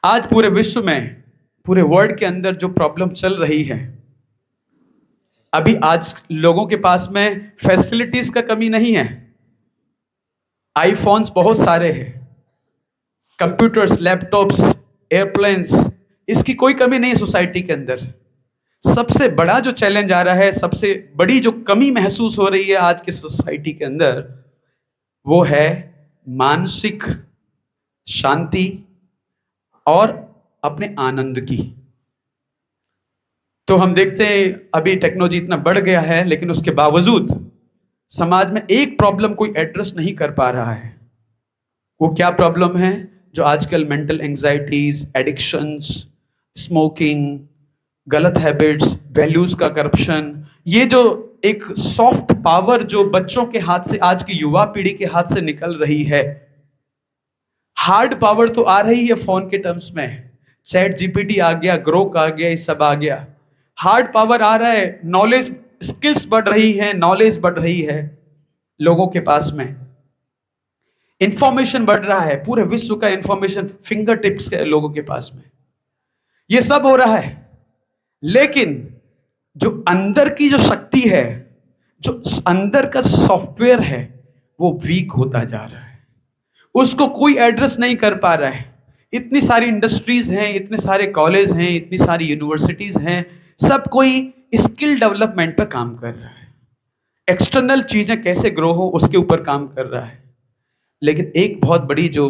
आज पूरे विश्व में, पूरे वर्ल्ड के अंदर जो प्रॉब्लम चल रही है, अभी आज लोगों के पास में फैसिलिटीज का कमी नहीं है। आईफोन्स बहुत सारे हैं, कंप्यूटर्स, लैपटॉप्स, एयरप्लेन्स, इसकी कोई कमी नहीं है सोसाइटी के अंदर। सबसे बड़ा जो चैलेंज आ रहा है, सबसे बड़ी जो कमी महसूस हो रही है आज की सोसाइटी के अंदर, वो है मानसिक शांति और अपने आनंद की। तो हम देखते हैं अभी टेक्नोलॉजी इतना बढ़ गया है, लेकिन उसके बावजूद समाज में एक प्रॉब्लम कोई एड्रेस नहीं कर पा रहा है। वो क्या प्रॉब्लम है? जो आजकल मेंटल एंजाइटीज, एडिक्शंस, स्मोकिंग, गलत हैबिट्स, वैल्यूज का करप्शन, ये जो एक सॉफ्ट पावर जो बच्चों के हाथ से, आज की युवा पीढ़ी के हाथ से निकल रही है, हार्ड पावर तो आ रही है फोन के टर्म्स में, चैट जीपीटी आ गया, ग्रोक आ गया, ये सब आ गया। हार्ड पावर आ रहा है, नॉलेज, स्किल्स बढ़ रही हैं, नॉलेज बढ़ रही है लोगों के पास में, इंफॉर्मेशन बढ़ रहा है, पूरे विश्व का इंफॉर्मेशन फिंगर टिप्स के लोगों के पास में, ये सब हो रहा है। लेकिन जो अंदर की जो शक्ति है, जो अंदर का सॉफ्टवेयर है, वो वीक होता जा रहा है। उसको कोई एड्रेस नहीं कर पा रहा है। इतनी सारी इंडस्ट्रीज हैं, इतने सारे कॉलेज हैं, इतनी सारी यूनिवर्सिटीज हैं, सब कोई स्किल डेवलपमेंट पर काम कर रहा है, एक्सटर्नल चीजें कैसे ग्रो हो उसके ऊपर काम कर रहा है। लेकिन एक बहुत बड़ी जो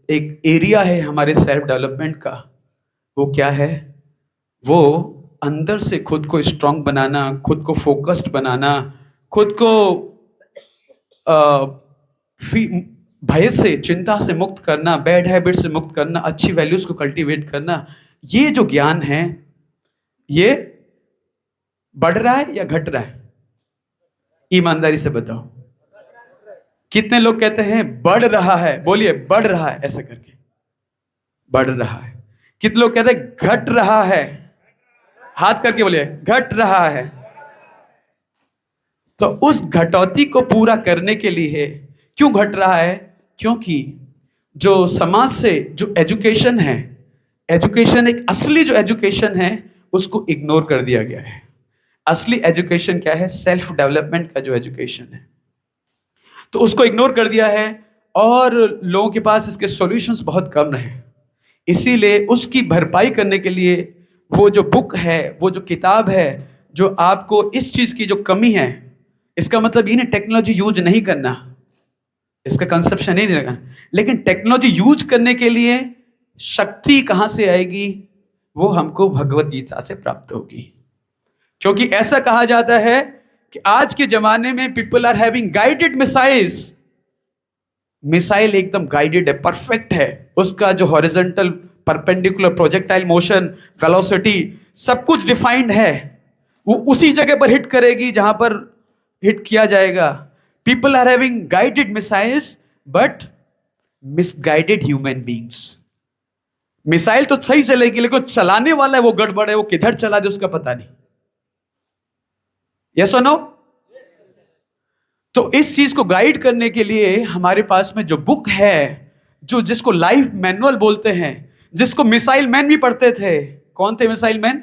एक एरिया है हमारे सेल्फ डेवलपमेंट का, वो क्या है? वो अंदर से खुद को स्ट्रांग बनाना, खुद को फोकस्ड बनाना, खुद को भय से, चिंता से मुक्त करना, बैड हैबिट से मुक्त करना, अच्छी वैल्यूज को कल्टीवेट करना। ये जो ज्ञान है, ये बढ़ रहा है या घट रहा है? ईमानदारी से बताओ, कितने लोग कहते हैं बढ़ रहा है? बोलिए, बढ़ रहा है, ऐसे करके बढ़ रहा है। कितने लोग कहते हैं घट रहा है? हाथ करके बोलिए, घट रहा है। तो उस घटौती को पूरा करने के लिए, क्यों घट रहा है? क्योंकि जो समाज से जो एजुकेशन है, एजुकेशन एक असली जो एजुकेशन है, उसको इग्नोर कर दिया गया है। असली एजुकेशन क्या है? सेल्फ डेवलपमेंट का जो एजुकेशन है, तो उसको इग्नोर कर दिया है, और लोगों के पास इसके सॉल्यूशंस बहुत कम रहे। इसीलिए उसकी भरपाई करने के लिए वो जो बुक है, वो जो किताब है, जो आपको इस चीज की जो कमी है, इसका मतलब ये नहीं टेक्नोलॉजी यूज नहीं करना, इसका कंसेप्शन ही नहीं लगा, लेकिन टेक्नोलॉजी यूज करने के लिए शक्ति कहां से आएगी? वो हमको भगवत गीता से प्राप्त होगी। क्योंकि ऐसा कहा जाता है कि आज के जमाने में people are having guided missiles. Missile एकदम गाइडेड है, परफेक्ट है, उसका जो horizontal, perpendicular, projectile motion, velocity, सब कुछ डिफाइंड है। वो उसी जगह पर हिट करेगी जहां पर हिट किया जाएगा। People are having guided missiles but misguided human beings. Missile तो सही चलेगी, लेकिन चलाने वाला है वो गड़बड़ है, वो किधर चला दे उसका पता नहीं। यस और नो? तो इस चीज को गाइड करने के लिए हमारे पास में जो बुक है, जो जिसको लाइफ मैनुअल बोलते हैं, जिसको मिसाइल मैन भी पढ़ते थे। कौन थे missile man?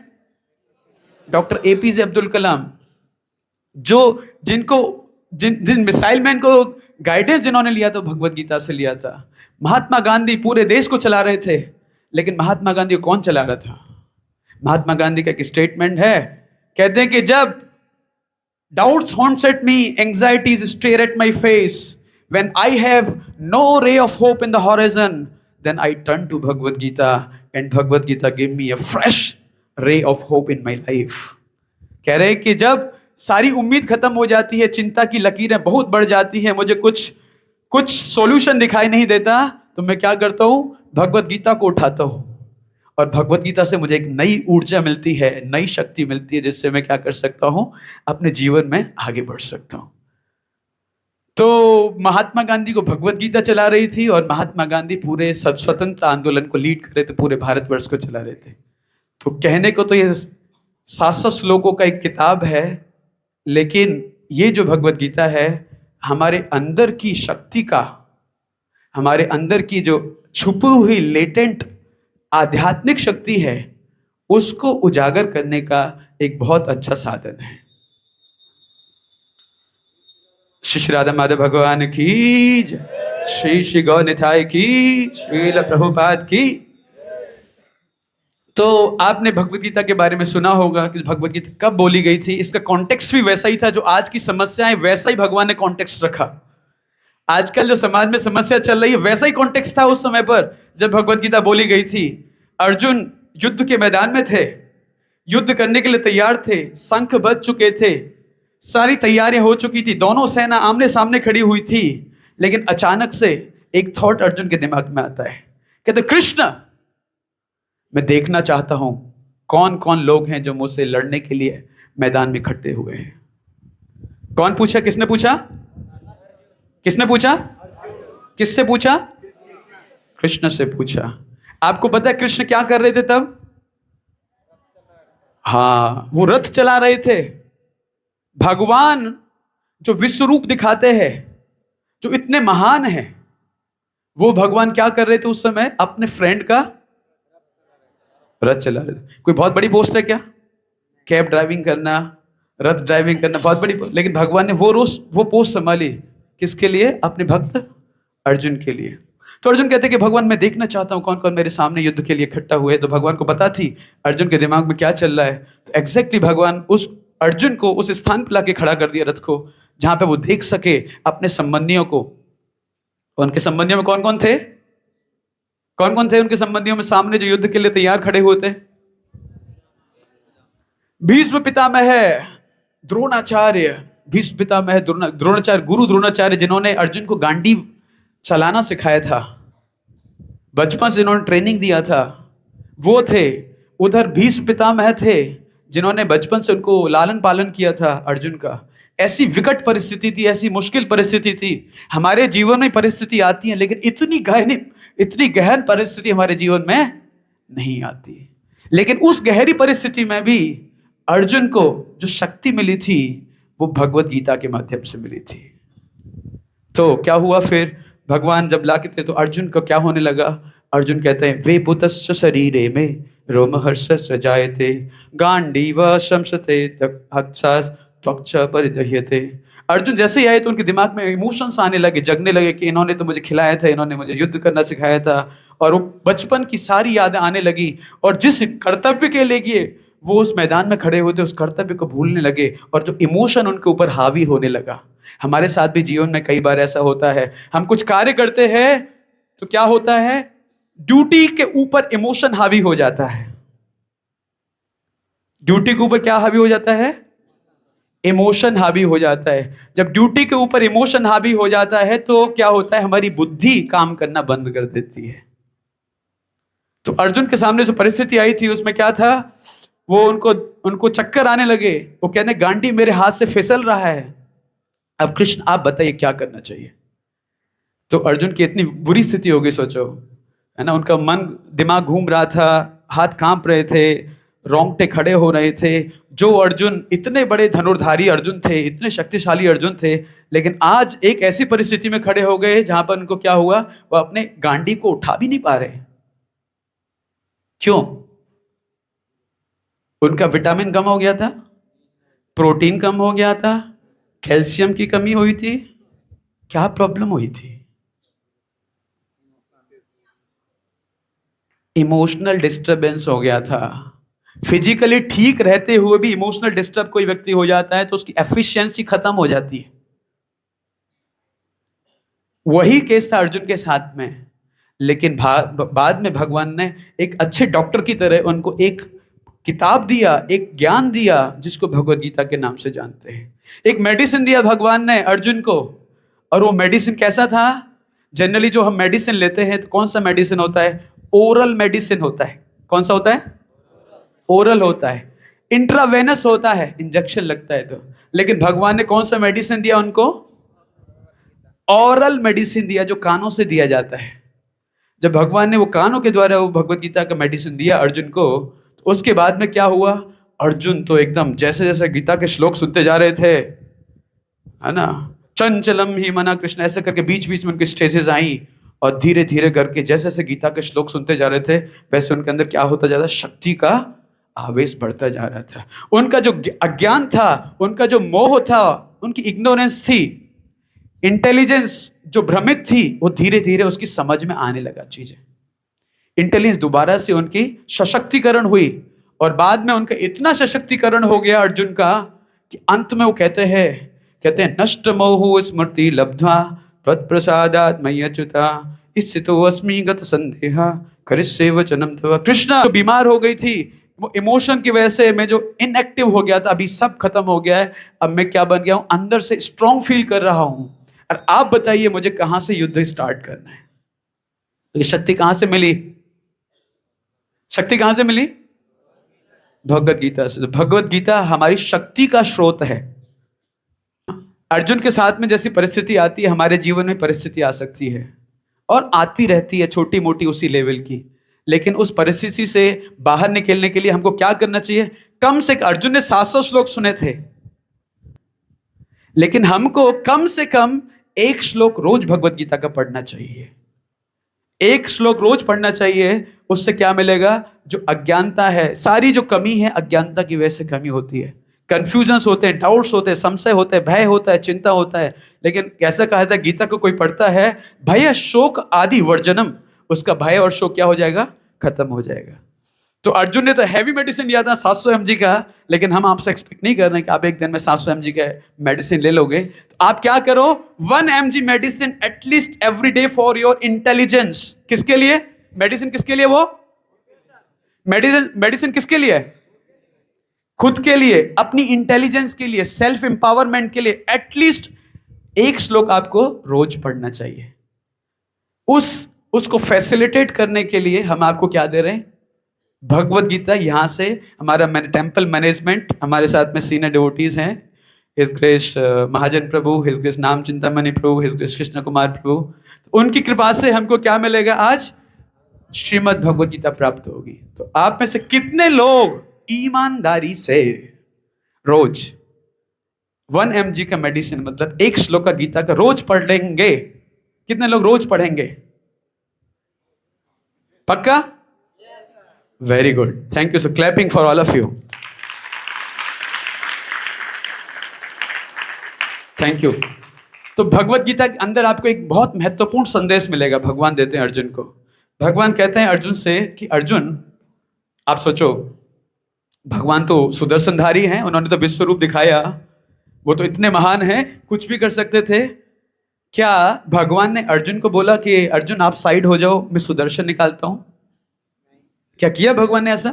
Doctor APJ Abdul Kalam. जो जिन मिसाइल मैन को गाइडेंस जिन्होंने लिया तो भगवत गीता से लिया था। महात्मा गांधी पूरे देश को चला रहे थे, लेकिन महात्मा गांधी को कौन चला रहा था? महात्मा गांधी का एक स्टेटमेंट है, कहते हैं कि जब doubts haunts at me, anxieties stare at my face, when I have no ray of hope in the horizon, then I turn to Bhagavad Gita, and Bhagavad Gita give me a fresh ray of hope in my life. कह रहे हैं कि जब सारी उम्मीद खत्म हो जाती है, चिंता की लकीरें बहुत बढ़ जाती हैं, मुझे कुछ सॉल्यूशन दिखाई नहीं देता, तो मैं क्या करता हूं? भगवत गीता को उठाता हूं, और भगवत गीता से मुझे एक नई ऊर्जा मिलती है, नई शक्ति मिलती है, जिससे मैं क्या कर सकता हूं? अपने जीवन में आगे बढ़ सकता हूं। तो महात्मा गांधी को भगवत गीता चला रही थी, और महात्मा गांधी पूरे स्वतंत्रता आंदोलन को लीड कर रहे थे, पूरे भारतवर्ष को चला रहे थे। तो कहने को तो ये 700 श्लोकों का एक किताब है, लेकिन ये जो भगवत गीता है, हमारे अंदर की शक्ति का, हमारे अंदर की जो छुपी हुई लेटेंट आध्यात्मिक शक्ति है, उसको उजागर करने का एक बहुत अच्छा साधन है। श्री श्री राधा माधव भगवान की जय, श्री श्री गौ निताय की, श्रील प्रभुपाद की। तो आपने भगवत गीता के बारे में सुना होगा कि भगवत गीता कब बोली गई थी। इसका कॉन्टेक्स्ट भी वैसा ही था जो आज की समस्याएं, वैसा ही भगवान ने कॉन्टेक्स्ट रखा। आजकल जो समाज में समस्या चल रही है वैसा ही कॉन्टेक्स्ट था उस समय पर जब भगवत गीता बोली गई थी। अर्जुन युद्ध के मैदान में थे, युद्ध करने के लिए तैयार थे, शंख बज चुके थे, सारी तैयारियां हो चुकी थी, दोनों सेना आमने सामने खड़ी हुई थी। लेकिन अचानक से एक थॉट अर्जुन के दिमाग में आता है, कहते कृष्ण, मैं देखना चाहता हूं कौन कौन लोग हैं जो मुझसे लड़ने के लिए मैदान में इकट्ठे हुए हैं। कौन पूछा? किसने पूछा? किसने पूछा? किससे पूछा? कृष्ण से पूछा। आपको पता है कृष्ण क्या कर रहे थे तब? हाँ, वो रथ चला रहे थे। भगवान जो विश्व रूप दिखाते हैं, जो इतने महान हैं, वो भगवान क्या कर रहे थे उस समय? अपने फ्रेंड का रथ चला रहे थे। कोई बहुत बड़ी पोस्ट है क्या? कैब ड्राइविंग करना, रथ ड्राइविंग करना बहुत बड़ी, लेकिन भगवान ने वो पोस्ट संभाली किसके लिए? अपने भक्त अर्जुन के लिए। तो अर्जुन कहते कि भगवान मैं देखना चाहता हूं कौन कौन मेरे सामने युद्ध के लिए इकट्ठा हुए। तो भगवान को पता थी अर्जुन के दिमाग में क्या चल रहा है। तो एग्जैक्टली भगवान उस अर्जुन को उस स्थान पर लाके खड़ा कर दिया रथ को, जहां पे वो देख सके अपने संबंधियों को। उनके संबंधियों में कौन कौन थे? कौन कौन थे उनके संबंधियों में सामने जो युद्ध के लिए तैयार खड़े हुए थे? भीष्म पितामह, द्रोणाचार्य, भीष्म पितामह द्रोणाचार्य, गुरु द्रोणाचार्य, जिन्होंने अर्जुन को गांडीव चलाना सिखाया था, बचपन से जिन्होंने ट्रेनिंग दिया था, वो थे। उधर भीष्म पितामह थे जिन्होंने बचपन से उनको लालन पालन किया था अर्जुन का। ऐसी विकट परिस्थिति थी, ऐसी मुश्किल परिस्थिति थी। हमारे जीवन में परिस्थिति आती है, लेकिन इतनी गहन परिस्थिति हमारे जीवन में नहीं आती। लेकिन उस गहरी परिस्थिति में भी अर्जुन को जो शक्ति मिली थी वो भगवत गीता के माध्यम से मिली थी। तो क्या हुआ फिर? भगवान जब लाके थे तो अर्जुन को क्या होने लगा? अर्जुन कहते हैं वे पुतश्च शरीरे में रोमहर्ष सजायते गांडीव शंसते हक्षास त्वक्ष परिदह्यते। अर्जुन जैसे ही आए तो उनके दिमाग में इमोशंस आने लगे, जगने लगे कि इन्होंने तो मुझे खिलाया था, इन्होंने मुझे युद्ध करना सिखाया था। और वो बचपन की सारी यादें आने लगी, और जिस कर्तव्य के लिए वो उस मैदान में खड़े हुए थे उस कर्तव्य को भूलने लगे, और जो इमोशन उनके ऊपर हावी होने लगा। हमारे साथ भी जीवन में कई बार ऐसा होता है, हम कुछ कार्य करते हैं तो क्या होता है? ड्यूटी के ऊपर इमोशन हावी हो जाता है। ड्यूटी के ऊपर क्या हावी हो जाता है? इमोशन हावी हो जाता है। जब ड्यूटी के ऊपर इमोशन हावी हो जाता है तो क्या होता है? हमारी बुद्धि काम करना बंद कर देती है। तो अर्जुन के सामने जो परिस्थिति आई थी उसमें क्या था? वो उनको चक्कर आने लगे। वो कहने गांडी मेरे हाथ से फिसल रहा है, अब कृष्ण आप बताइए क्या करना चाहिए। तो अर्जुन की इतनी बुरी स्थिति हो गई, सोचो, है ना। उनका मन दिमाग घूम रहा था, हाथ कांप रहे थे, रोंगटे खड़े हो रहे थे। जो अर्जुन इतने बड़े धनुर्धारी अर्जुन थे, इतने शक्तिशाली अर्जुन थे, लेकिन आज एक ऐसी परिस्थिति में खड़े हो गए जहां पर उनको क्या हुआ? वो अपने गांडी को उठा भी नहीं पा रहे। क्यों? उनका विटामिन कम हो गया था, प्रोटीन कम हो गया था, कैल्शियम की कमी हुई थी, क्या प्रॉब्लम हुई थी? इमोशनल डिस्टरबेंस हो गया था। फिजिकली ठीक रहते हुए भी इमोशनल डिस्टर्ब कोई व्यक्ति हो जाता है तो उसकी एफिशिएंसी खत्म हो जाती है। वही केस था अर्जुन के साथ में। लेकिन बाद में भगवान ने एक अच्छे डॉक्टर की तरह उनको एक किताब दिया, एक ज्ञान दिया जिसको भगवत गीता के नाम से जानते हैं। एक मेडिसिन दिया भगवान ने अर्जुन को, और वो मेडिसिन कैसा था? जनरली जो हम मेडिसिन लेते हैं तो कौन सा मेडिसिन होता है? ओरल मेडिसिन होता है। कौन सा होता है? ओरल होता है। इंट्रावेनस होता है, इंजेक्शन लगता है तो। लेकिन भगवान ने कौन सा मेडिसिन दिया उनको? ओरल मेडिसिन दिया, जो कानों से दिया जाता है। जब भगवान ने वो कानों के द्वारा वो भगवत गीता का मेडिसिन दिया अर्जुन को, तो उसके बाद में क्या हुआ? अर्जुन तो एकदम जैसे जैसे गीता के श्लोक सुनते जा रहे थे, है ना, चंचलम ही मना कृष्ण, ऐसे करके बीच बीच में उनकी स्टेजेस आई, और धीरे धीरे करके जैसे जैसे गीता के श्लोक सुनते जा रहे थे वैसे उनके अंदर क्या होता जा रहा था, शक्ति का आवेश बढ़ता जा रहा था। उनका जो अज्ञान था, उनका जो मोह था, उनकी इग्नोरेंस थी, इंटेलिजेंस जो भ्रमित थी, वो धीरे धीरे उसकी समझ में आने लगा चीजें। इंटेलिजेंस दोबारा से उनकी सशक्तिकरण हुई और बाद में उनका इतना सशक्तिकरण हो गया अर्जुन का कि अंत में वो कहते हैं नष्ट मोह स्मृति लब्ध्वा त्वत्प्रसादात् मय्यच्युता स्थितो अस्मि गत संदेहा करिष्ये वचनं तव। कृष्ण जो बीमार हो गई थी, वो इमोशन की वजह से मैं जो इनएक्टिव हो गया था, अभी सब खत्म हो गया है। अब मैं क्या बन गया हूं, अंदर से स्ट्रॉन्ग फील कर रहा हूं। और आप बताइए मुझे कहां से युद्ध स्टार्ट करना है? तो ये शक्ति कहां से मिली? शक्ति कहां से मिली? भगवत गीता से। भगवत गीता हमारी शक्ति का स्रोत है। अर्जुन के साथ में जैसी परिस्थिति आती है, हमारे जीवन में परिस्थिति आ सकती है और आती रहती है, छोटी मोटी उसी लेवल की। लेकिन उस परिस्थिति से बाहर निकलने के लिए हमको क्या करना चाहिए? कम से कम, अर्जुन ने 700 श्लोक सुने थे, लेकिन हमको कम से कम एक श्लोक रोज भगवत गीता का पढ़ना चाहिए। एक श्लोक रोज पढ़ना चाहिए। उससे क्या मिलेगा? जो अज्ञानता है, सारी जो कमी है अज्ञानता की वजह से कमी होती है। कंफ्यूजन्स होते हैं, डाउट्स होते हैं, संशय होते हैं, भय होता है, चिंता होता है। लेकिन कैसा कहा था, गीता को कोई पढ़ता है, भय शोक आदि वर्जनम, उसका भय और शोक क्या हो जाएगा? खत्म हो जाएगा। तो अर्जुन ने तो हैवी मेडिसिन लिया था 700 mg का, लेकिन हम आपसे एक्सपेक्ट नहीं कर रहे हैं कि आप एक दिन में 700 mg का मेडिसिन ले लोगे। तो आप क्या करो, 1 mg medicine at least every day for your intelligence. किसके लिए मेडिसिन? किसके लिए वो मेडिसिन किसके लिए? खुद के लिए, अपनी इंटेलिजेंस के लिए, सेल्फ एम्पावरमेंट के लिए। एटलीस्ट एक श्लोक आपको रोज पढ़ना चाहिए। उसको फैसिलिटेट करने के लिए हम आपको क्या दे रहे हैं? भगवत गीता। यहां से हमारा टेंपल मैनेजमेंट, हमारे साथ में सीनियर डिवोटीज हैं, हिज ग्रेस महाजन प्रभु, हिज ग्रेस नाम चिंतामणि प्रभु, हिज ग्रेस कृष्ण कुमार प्रभु। तो उनकी कृपा से हमको क्या मिलेगा? आज श्रीमद् भगवत गीता प्राप्त होगी। तो आप में से कितने लोग ईमानदारी से रोज 1 mg का मेडिसिन, मतलब एक श्लोक का गीता का रोज पढ़ लेंगे? कितने लोग रोज पढ़ेंगे? पक्का? Very good, thank you. So clapping for all of you, thank you. तो भगवत गीता के अंदर आपको एक बहुत महत्वपूर्ण संदेश मिलेगा। भगवान देते हैं अर्जुन को। भगवान कहते हैं अर्जुन से कि अर्जुन, आप सोचो, भगवान तो सुदर्शनधारी हैं, उन्होंने तो विश्व रूप दिखाया, वो तो इतने महान हैं, कुछ भी कर सकते थे। क्या भगवान ने अर्जुन को बोला कि अर्जुन आप साइड हो जाओ, मैं सुदर्शन निकालता हूं? क्या किया भगवान ने ऐसा?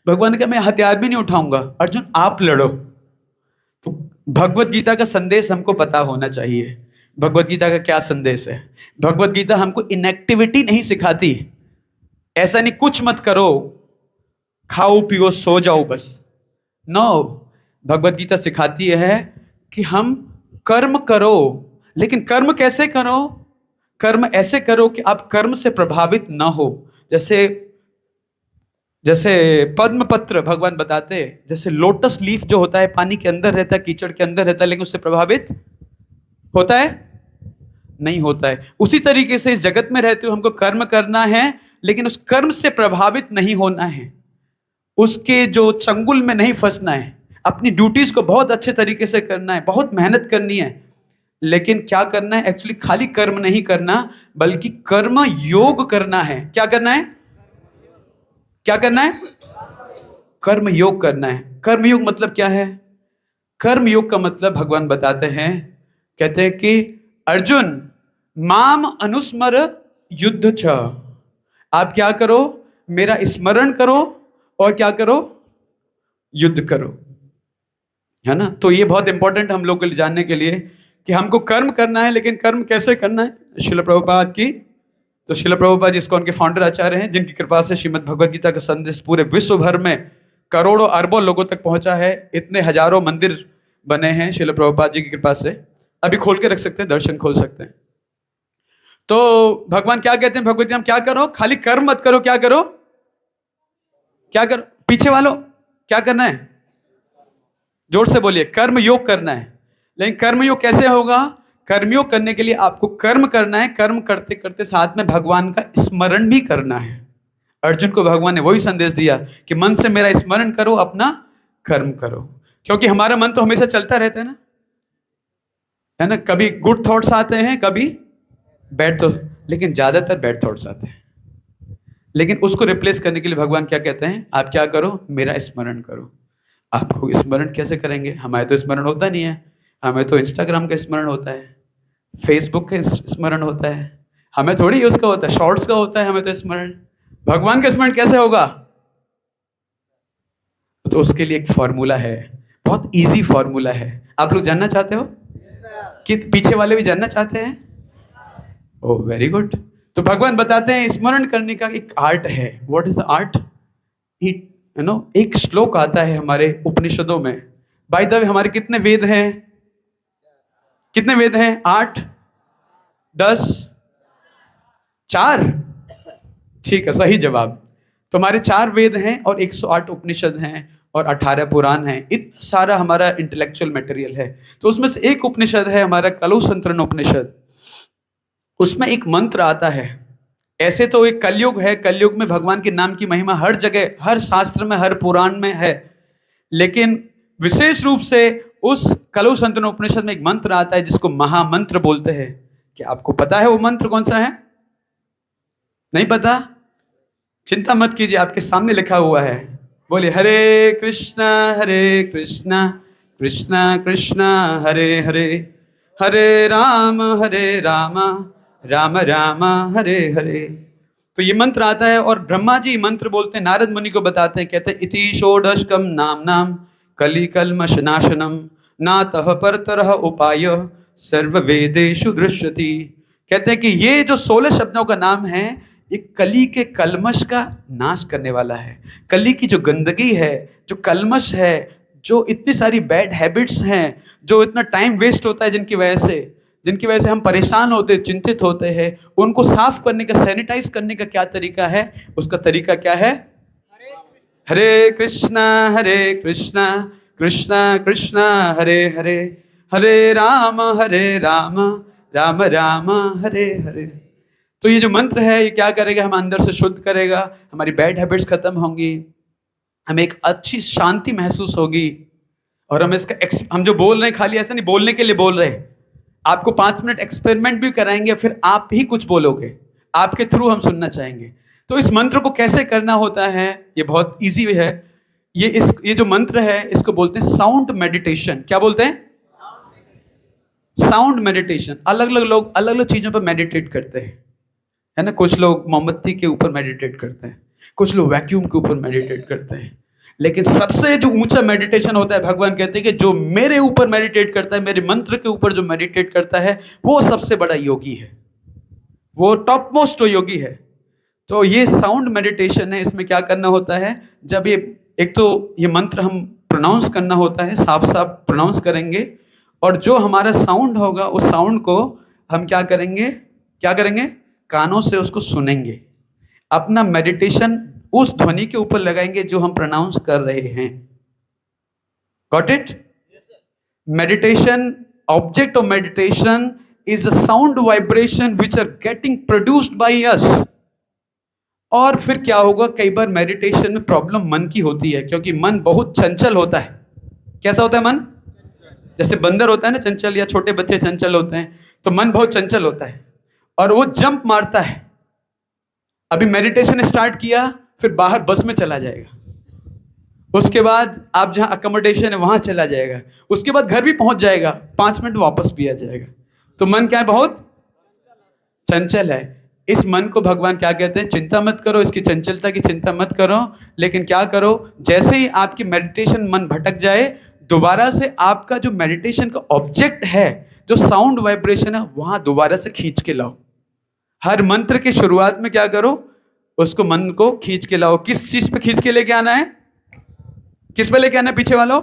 भगवान ने कहा मैं हथियार भी नहीं उठाऊंगा, अर्जुन आप लड़ो। तो भगवत गीता का संदेश हमको पता होना चाहिए। भगवत गीता का क्या संदेश है? भगवत गीता हमको इनएक्टिविटी नहीं सिखाती। ऐसा नहीं कुछ मत करो, खाओ पियो सो जाओ बस। नो, भगवत गीता सिखाती है कि हम कर्म करो। लेकिन कर्म कैसे करो? कर्म ऐसे करो कि आप कर्म से प्रभावित ना हो। जैसे पद्म पत्र भगवान बताते हैं, जैसे लोटस लीफ जो होता है पानी के अंदर रहता है, कीचड़ के अंदर रहता है, लेकिन उससे प्रभावित होता है? नहीं होता है। उसी तरीके से इस जगत में रहते हो, हमको कर्म करना है, लेकिन उस कर्म से प्रभावित नहीं होना है, उसके जो चंगुल में नहीं फंसना है। अपनी ड्यूटीज को बहुत अच्छे तरीके से करना है, बहुत मेहनत करनी है। लेकिन क्या करना है? एक्चुअली खाली कर्म नहीं करना, बल्कि कर्म योग करना है। क्या करना है? क्या करना है? कर्म योग करना है। कर्म योग मतलब क्या है? कर्म योग का मतलब भगवान बताते हैं, कहते हैं कि अर्जुन माम अनुस्मर युद्ध छ। आप क्या करो? मेरा स्मरण करो और क्या करो? युद्ध करो, है ना? तो ये बहुत इंपॉर्टेंट हम लोग को जानने के लिए कि हमको कर्म करना है, लेकिन कर्म कैसे करना है। श्रील प्रभुपाद की, तो श्रील प्रभुपाद जिसको उनके फाउंडर आचार्य हैं, जिनकी कृपा से श्रीमद् भगवद गीता का संदेश पूरे विश्व भर में करोड़ों अरबों लोगों तक पहुंचा है। इतने हजारों मंदिर बने हैं श्रील प्रभुपाद जी की कृपा से। अभी खोल के रख सकते हैं, दर्शन खोल सकते हैं। तो भगवान क्या कहते हैं भगवद गीता में? क्या करो? खाली कर्म मत करो। क्या करो? क्या करो? पीछे वालों क्या करना है? जोर से बोलिए। कर्म योग करना है। लेकिन कर्म योग कैसे होगा? कर्मयोग करने के लिए आपको कर्म करना है, कर्म करते करते साथ में भगवान का स्मरण भी करना है। अर्जुन को भगवान ने वही संदेश दिया कि मन से मेरा स्मरण करो, अपना कर्म करो, क्योंकि हमारा मन तो हमेशा चलता रहता है ना। कभी गुड थॉट्स आते हैं, कभी बैड, तो लेकिन ज्यादातर बैड थॉट्स आते हैं। लेकिन उसको रिप्लेस करने के लिए भगवान क्या कहते हैं, आप क्या करो, मेरा स्मरण करो। आपको स्मरण कैसे करेंगे, हमारे तो स्मरण होता नहीं है। हमें तो इंस्टाग्राम का स्मरण होता है, फेसबुक का स्मरण होता है, हमें थोड़ी उसका होता है, शॉर्ट्स का होता है हमें तो स्मरण। भगवान का स्मरण कैसे होगा? तो उसके लिए एक फॉर्मूला है, बहुत इजी फॉर्मूला है। आप लोग जानना चाहते हो? कि पीछे वाले भी जानना चाहते हैं? Oh very good. तो भगवान बताते हैं स्मरण करने का एक आर्ट है। What is the art? एक श्लोक आता है हमारे उपनिषदों में। बाय द वे हमारे कितने वेद हैं? कितने वेद हैं? 8, 10, 4? ठीक है, सही जवाब। तो हमारे 4 वेद हैं और 108 उपनिषद हैं और 18 पुराण हैं। इतना सारा हमारा इंटेलेक्चुअल मटेरियल है। तो उसमें से एक उपनिषद है हमारा कलुसंतरण उपनिषद। उसमें एक मंत्र आता है। ऐसे तो एक कलयुग है, कलयुग में भगवान के नाम की महिमा हर जगह, हर शास्त्र में, हर पुराण में है। लेकिन विशेष रूप से उस कलुसंतरण उपनिषद में एक मंत्र आता है जिसको महामंत्र बोलते हैं। क्या आपको पता है वो मंत्र कौन सा है? नहीं पता? चिंता मत कीजिए, आपके सामने लिखा हुआ है। बोलिए हरे कृष्णा कृष्णा कृष्णा हरे हरे, हरे राम राम राम हरे हरे। तो ये मंत्र आता है और ब्रह्मा जी मंत्र बोलते हैं, नारद मुनि को बताते हैं, कहते हैं इति षोडशकम नाम कली कल्मष नाशनम नातः परतरः उपाय सर्व वेदेषु दृश्यति। कहते हैं कि ये जो 16 शब्दों का नाम है, ये कली के कलमश का नाश करने वाला है। कली की जो गंदगी है, जो कलमश है, जो इतनी सारी बैड हैबिट्स हैं, जो इतना टाइम वेस्ट होता है जिनकी वजह से हम परेशान होते, चिंतित होते हैं, उनको साफ करने का, सैनिटाइज करने का क्या तरीका है? उसका तरीका क्या है? हरे कृष्णा कृष्णा कृष्णा हरे हरे, हरे राम राम राम हरे हरे। तो ये जो मंत्र है, ये क्या करेगा? हम अंदर से शुद्ध करेगा, हमारी बैड हैबिट्स खत्म होंगी, हमें एक अच्छी शांति महसूस होगी। और हम जो बोल रहे हैं, खाली ऐसा नहीं बोलने के लिए बोल रहे हैं, आपको 5 मिनट एक्सपेरिमेंट भी कराएंगे, फिर आप ही कुछ बोलोगे, आपके थ्रू हम सुनना चाहेंगे। तो इस मंत्र को कैसे करना होता है, ये बहुत इजी है। ये जो मंत्र है, इसको बोलते हैं साउंड मेडिटेशन। क्या बोलते हैं? Sound meditation. अलग अलग लोग अलग अलग चीजों पर मेडिटेट करते हैं, है ना। कुछ लोग मोमबत्ती के ऊपर मेडिटेट करते हैं, कुछ लोग वैक्यूम के ऊपर मेडिटेट करते हैं। लेकिन सबसे जो ऊंचा मेडिटेशन होता है, भगवान कहते हैं कि जो मेरे ऊपर मेडिटेट करता है, मेरे मंत्र के ऊपर जो मेडिटेट करता है, वो सबसे बड़ा योगी है, वो टॉप मोस्ट योगी है। तो ये साउंड मेडिटेशन है। इसमें क्या करना होता है, जब एक तो ये मंत्र हम प्रोनाउंस करना होता है, साफ साफ प्रोनाउंस करेंगे, और जो हमारा साउंड होगा उस साउंड को हम क्या करेंगे? कानों से उसको सुनेंगे। अपना मेडिटेशन उस ध्वनि के ऊपर लगाएंगे जो हम प्रोनाउंस कर रहे हैं। Got it? Meditation, object of meditation is a sound vibration which are getting produced by us. और फिर क्या होगा, कई बार मेडिटेशन में प्रॉब्लम मन की होती है, क्योंकि मन बहुत चंचल होता है। कैसा होता है मन? जैसे बंदर होता है ना चंचल, या छोटे बच्चे चंचल होते हैं, तो मन बहुत चंचल होता है और वो जंप मारता है। अभी मेडिटेशन स्टार्ट किया, फिर बाहर बस में चला जाएगा, उसके बाद आप जहां अकोमोडेशन है वहां चला जाएगा, उसके बाद घर भी पहुंच जाएगा, 5 मिनट वापस भी आ जाएगा। तो मन क्या है? बहुत चंचल है। इस मन को भगवान क्या कहते हैं? चिंता मत करो, इसकी चंचलता की चिंता मत करो, लेकिन क्या करो, जैसे ही आपकी मेडिटेशन मन भटक जाए, दोबारा से आपका जो मेडिटेशन का ऑब्जेक्ट है, जो साउंड वाइब्रेशन है, वहां दोबारा से खींच के लाओ। हर मंत्र की शुरुआत में क्या करो? उसको मन को खींच के लाओ। किस चीज पे खींच के लेके आना है? किस पे लेके आना है? पीछे वालों,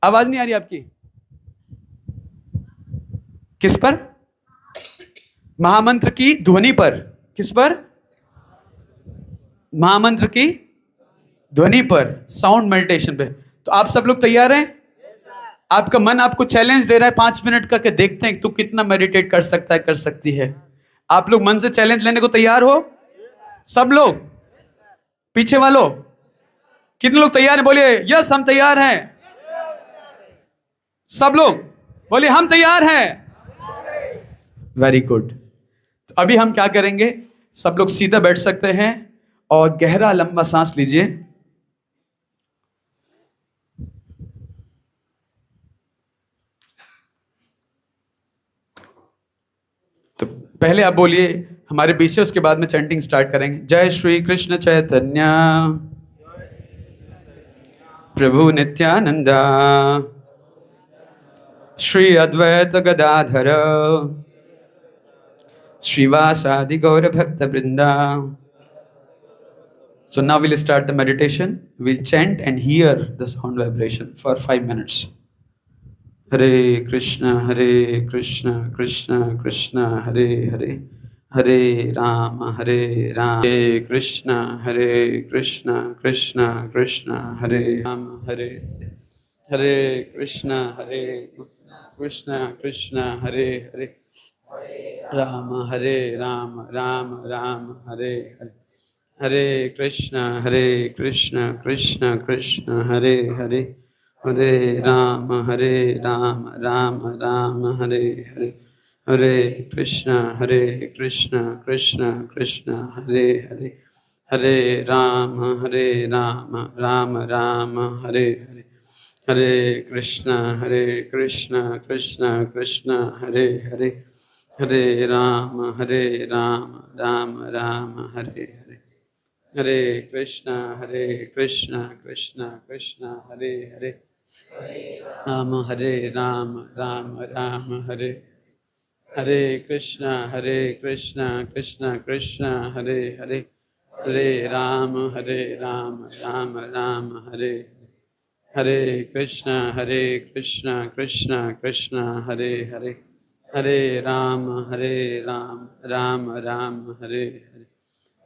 आवाज नहीं आ रही आपकी। किस पर? महामंत्र की ध्वनि पर। किस पर? महामंत्र की ध्वनि पर, साउंड मेडिटेशन पे। तो आप सब लोग तैयार हैं? आपका मन आपको चैलेंज दे रहा है 5 मिनट का कि देखते हैं तू कितना मेडिटेट कर सकता है, कर सकती है। आप लोग मन से चैलेंज लेने को तैयार हो? सब लोग, पीछे वालों, कितने लोग तैयार हैं? बोलिए यस हम तैयार हैं। सब लोग बोलिए हम तैयार हैं। Very good. तो अभी हम क्या करेंगे, सब लोग सीधा बैठ सकते हैं और गहरा लंबा सांस लीजिए। तो पहले आप बोलिए हमारे बीच से, उसके बाद में चैंटिंग स्टार्ट करेंगे। जय श्री कृष्ण चैतन्य प्रभु नित्यानंद श्री अद्वैत गदाधर श्रीवासादि गौर भक्त वृंदा। So now we'll start the meditation. We'll chant and hear the sound vibration for 5 minutes. Hare Krishna, Krishna Krishna, Hare Hare, Hare Rama, Hare Krishna, Krishna Krishna, Hare Rama, Hare Krishna, Krishna, Hare Hare, Rama, Rama, Hare Hare. Hare Krishna, Krishna Krishna, Hare Hare, Hare Rama, Rama, Hare Hare. Hare Krishna, Krishna Krishna, Hare Hare, Hare Rama, Rama, Hare Hare. Hare Krishna, Krishna Krishna, Hare Hare, Hare Rama, Rama, Hare Hare. Hare Krishna, Krishna Krishna, Hare Hare, Rama, Rama, Hare. Hare Krishna, Krishna Krishna, Hare Hare, Hare Rama, Rama, Hare. Hare Krishna, Krishna Krishna, Hare Hare, Hare Rama, Rama, Hare Hare.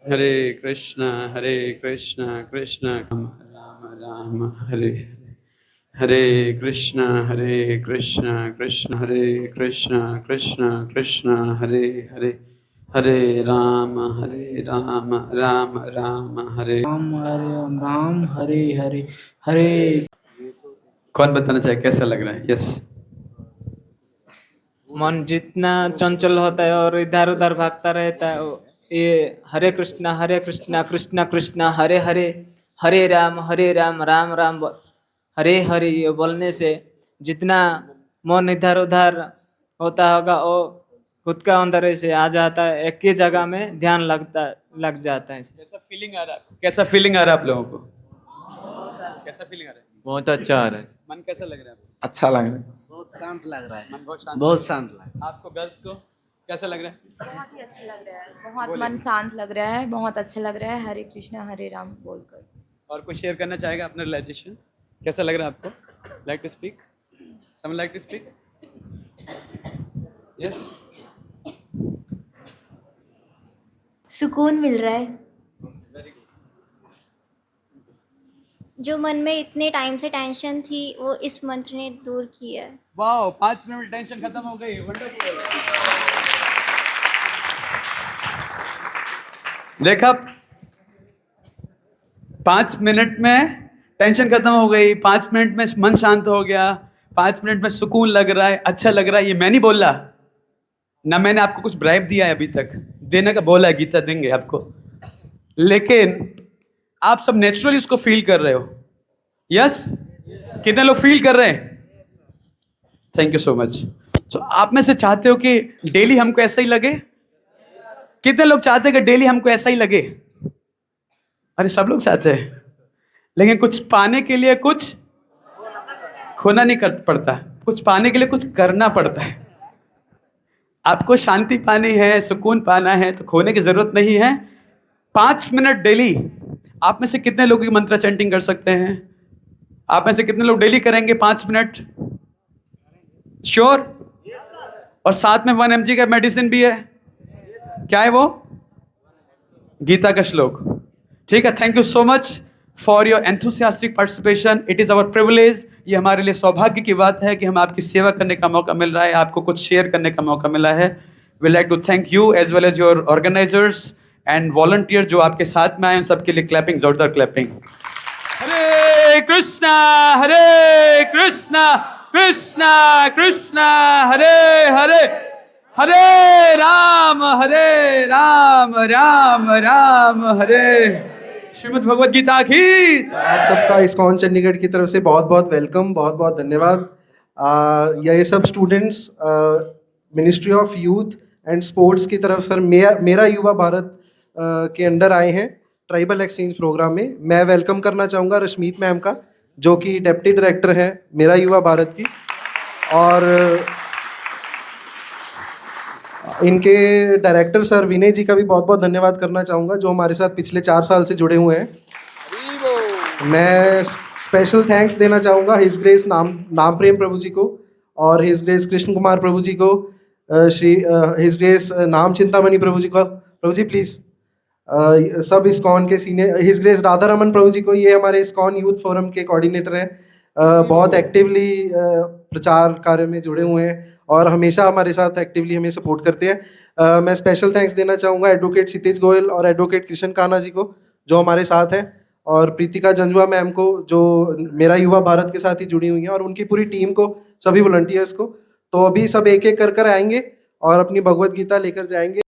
Hare Krishna, Krishna Rama, Hare Hare. Hare Krishna, Krishna, Hare Krishna, Krishna, Hare Hare. Hare Rama, Rama, Hare Ram, Hare Hare, Hare. कौन बताना चाहे कैसा लग रहा है? Yes. मन जितना चंचल होता है और इधर उधर भागता रहता है, ये हरे कृष्णा कृष्णा कृष्णा हरे हरे, हरे राम राम राम हरे हरे, ये बोलने से जितना मन इधर उधर होता होगा वो खुद का अंदर से आ जाता है, एक ही जगह में ध्यान लग जाता है। कैसा फीलिंग आ रहा है? कैसा फीलिंग आ रहा है आप लोगों को? कैसा फीलिंग आ रहा है? बहुत अच्छा आ रहा है। मन कैसा लग रहा है? अच्छा लग रहा है, बहुत शांत लग रहा है। मन बहुत शांत, बहुत शांत लग रहा है। आपको गर्ल्स को कैसा लग रहा है? बहुत ही अच्छा लग रहा है, बहुत मन शांत लग रहा है, बहुत अच्छा लग रहा है। हरे कृष्णा हरे राम बोलकर। और कुछ शेयर करना चाहेगा अपना रियलाइजेशन? कैसा लग रहा है आपको? Like to speak, someone like to speak? Yes. सुकून मिल रहा है। जो मन में इतने टाइम से टेंशन थी वो इस मंत्र ने दूर की है। वाओ, 5 मिनट में टेंशन खत्म हो गई। वंडरफुल। देखा, 5 मिनट में टेंशन खत्म हो गई, 5 मिनट में मन शांत हो गया, 5 मिनट में सुकून लग रहा है, अच्छा लग रहा है। ये मैं नहीं बोल रहा ना, मैंने आपको कुछ ब्राइब दिया है अभी तक, देने का बोला है, गीता देंगे आपको, लेकिन आप सब नेचुरली उसको फील कर रहे हो। यस? कितने लोग फील कर रहे हैं? Thank you so much. तो आप में से चाहते हो कि डेली हमको ऐसा ही लगे? कितने लोग चाहते हैं कि डेली हमको ऐसा ही लगे? अरे सब लोग चाहते हैं, लेकिन कुछ पाने के लिए कुछ खोना नहीं कर पड़ता, कुछ पाने के लिए कुछ करना पड़ता है। आपको शांति पानी है, सुकून पाना है, तो खोने की जरूरत नहीं है। 5 मिनट डेली। आप में से कितने लोग मंत्र चैंटिंग कर सकते हैं? आप में से कितने लोग डेली करेंगे 5 मिनट? श्योर? और साथ में 1 mg का मेडिसिन भी है। क्या है वो? गीता का श्लोक। ठीक है, thank you so much for your enthusiastic participation. It is our privilege. ये हमारे लिए सौभाग्य की बात है कि हम आपकी सेवा करने का मौका मिल रहा है, आपको कुछ शेयर करने का मौका मिला है. We like to thank you as well as your organizers and volunteers जो आपके साथ में आए, उन सबके लिए क्लैपिंग, जोरदार क्लैपिंग. हरे कृष्णा कृष्णा कृष्णा हरे हरे, हरे राम राम राम हरे. श्रीमद् भगवद गीता की. आप सबका इस्कॉन चंडीगढ़ की तरफ से बहुत बहुत वेलकम, बहुत बहुत धन्यवाद. ये सब students ministry of youth and sports की तरफ सर मेरा युवा भारत के अंडर आए हैं ट्राइबल एक्सचेंज प्रोग्राम में. मैं वेलकम करना चाहूँगा रश्मीत मैम का, जो कि डिप्टी डायरेक्टर है मेरा युवा भारत की, और इनके डायरेक्टर सर विनय जी का भी बहुत बहुत धन्यवाद करना चाहूँगा, जो हमारे साथ पिछले 4 साल से जुड़े हुए हैं. मैं स्पेशल थैंक्स देना चाहूँगा हिज ग्रेस नाम प्रेम प्रभु जी को, और हिज ग्रेस कृष्ण कुमार प्रभु जी को, हिज ग्रेस नाम चिंतामणि प्रभु जी को. प्रभु जी प्लीज़. सब इस्कॉन के senior, his grace Radha Raman Prabhu ji को, ये हमारे इस्कॉन यूथ फोरम के कोऑर्डिनेटर हैं. बहुत एक्टिवली प्रचार कार्य में जुड़े हुए हैं और हमेशा हमारे साथ एक्टिवली हमें सपोर्ट करते हैं. मैं स्पेशल थैंक्स देना चाहूँगा एडवोकेट क्षितिज गोयल और एडवोकेट कृष्ण कान्हा जी को, जो हमारे साथ हैं, और प्रीतिका जंजुआ मैम को, जो मेरा युवा भारत के साथ ही जुड़ी हुई हैं, और उनकी पूरी टीम को, सभी वॉलंटियर्स को. तो अभी सब एक एक कर आएंगे और अपनी भगवत गीता लेकर जाएंगे.